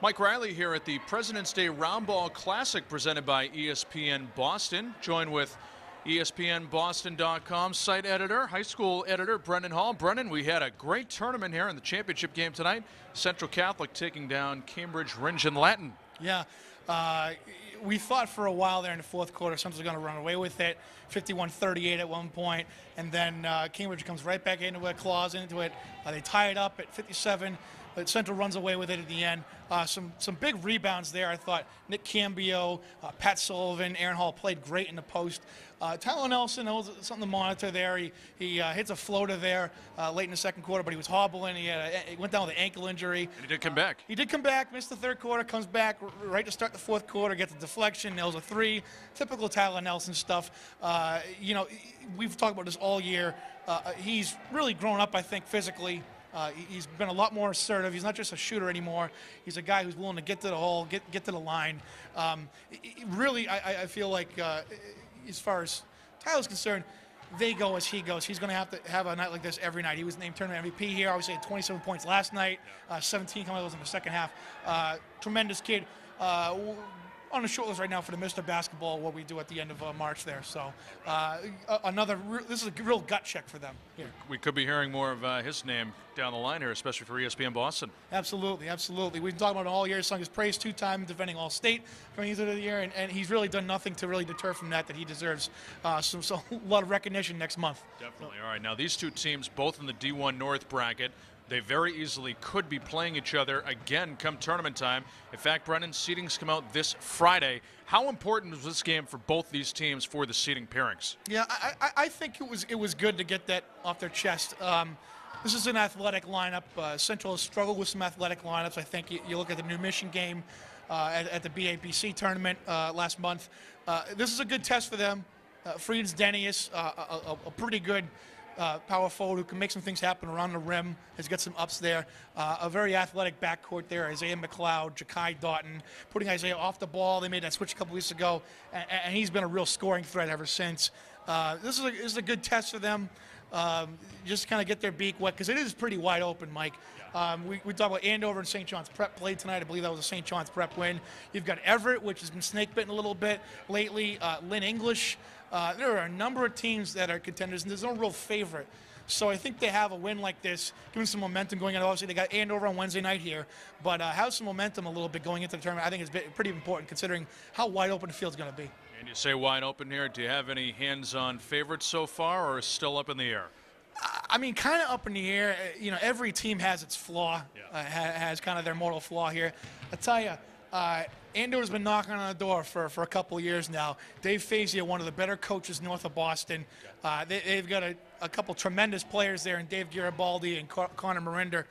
Mike Riley here at the President's Day Roundball Classic presented by ESPN Boston. Joined with ESPNBoston.com site editor, high school editor Brendan Hall. Brendan, we had a great tournament here in the championship game tonight. Central Catholic taking down Cambridge Rindge and Latin. Yeah, we thought for a while there in the fourth quarter Central was going to run away with it, 51-38 at one point, and then Cambridge comes right back into it, claws into it. They tie it up at 57. But Central runs away with it at the end. Some big rebounds there. I thought Nick Cambio, Pat Sullivan, Aaron Hall played great in the post. Tyler Nelson, that was something to monitor there. He hits a floater there late in the second quarter, but he was hobbling. He went down with an ankle injury. And he did come back. He did come back, missed the third quarter, comes back right to start the fourth quarter, gets a deflection, nails a three. Typical Tyler Nelson stuff. You know, we've talked about this all year. He's really grown up, I think, physically. He's been a lot more assertive. He's not just a shooter anymore. He's a guy who's willing to get to the hole, get to the line. Really, I feel like as far as Tyler's concerned, they go as he goes. He's going to have to have a night like this every night. He was named tournament MVP here. Obviously, had 27 points last night, 17 coming out in the second half. Tremendous kid. On the short list right now for the Mr. Basketball, what we do at the end of March there. So this is a real gut check for them here. We could be hearing more of his name down the line here, especially for ESPN Boston. Absolutely, absolutely. We've been talking about it all year. Sung his praise, two-time defending All-State coming into the year, and he's really done nothing to really deter from that he deserves so a lot of recognition next month. Definitely. All right, now these two teams both in the D1 North bracket. They very easily could be playing each other again come tournament time. In fact, Brendan, seedings come out this Friday. How important was this game for both these teams for the seeding pairings? Yeah, I think it was good to get that off their chest. This is an athletic lineup. Central has struggled with some athletic lineups. I think you look at the New Mission game at the BABC tournament last month. This is a good test for them. Friedens Denius, a pretty good power forward who can make some things happen around the rim, has got some ups there. A very athletic backcourt there, Isaiah McLeod, Ja'Kai Doughton, putting Isaiah off the ball. They made that switch a couple weeks ago, and he's been a real scoring threat ever since. This is a good test for them, just kind of get their beak wet, because it is pretty wide open, Mike. We talk about Andover and St. John's Prep played tonight. I believe that was a St. John's Prep win. You've got Everett, which has been snake-bitten a little bit lately. Lynn English. There are a number of teams that are contenders, and there's no real favorite. So I think they have a win like this, giving some momentum going on. Obviously, they got Andover on Wednesday night here, but have some momentum a little bit going into the tournament. I think it's pretty important considering how wide open the field's going to be. And you say wide open here. Do you have any hands-on favorites so far, or is still up in the air? I mean, kind of up in the air. You know, every team has its flaw, has kind of their mortal flaw here. I tell you, Andover's been knocking on the door for a couple of years now. Dave Fazio, one of the better coaches north of Boston. They've got a couple tremendous players there in Dave Garibaldi and Connor Marinder.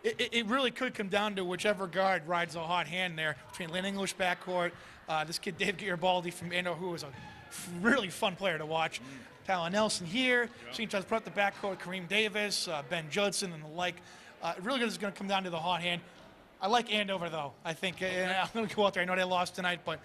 It really could come down to whichever guard rides a hot hand there between Lynn English backcourt, this kid Dave Garibaldi from Andover, who is a really fun player to watch. Tyler Nelson here, St. John's Prep the backcourt, Kareem Davis, Ben Judson, and the like. Really is going to come down to the hot hand. I like Andover, though. I think I'm going to go out there. I know they lost tonight, but,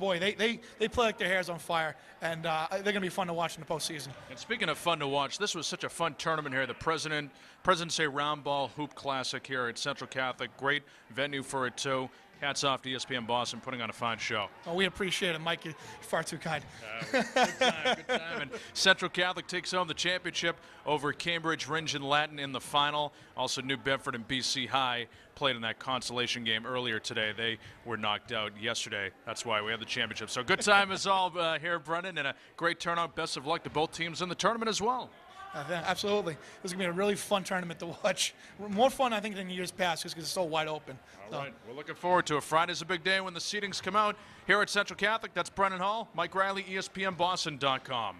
boy, they play like their hair's on fire, and they're going to be fun to watch in the postseason. And speaking of fun to watch, this was such a fun tournament here. The President's Day Roundball Hoop Classic here at Central Catholic. Great venue for it, too. Hats off to ESPN Boston putting on a fine show. Oh, we appreciate it, Mike. You're far too kind. Good time. And Central Catholic takes home the championship over Cambridge Rindge and Latin in the final. Also, New Bedford and BC High played in that consolation game earlier today. They were knocked out yesterday. That's why we have the championship. So good time as all here, Brendan, and a great turnout. Best of luck to both teams in the tournament as well. Absolutely. This is going to be a really fun tournament to watch. More fun, I think, than years past just because it's so wide open. All right. We're looking forward to it. Friday's a big day when the seedings come out. Here at Central Catholic, that's Brendan Hall, Mike Riley, ESPNBoston.com.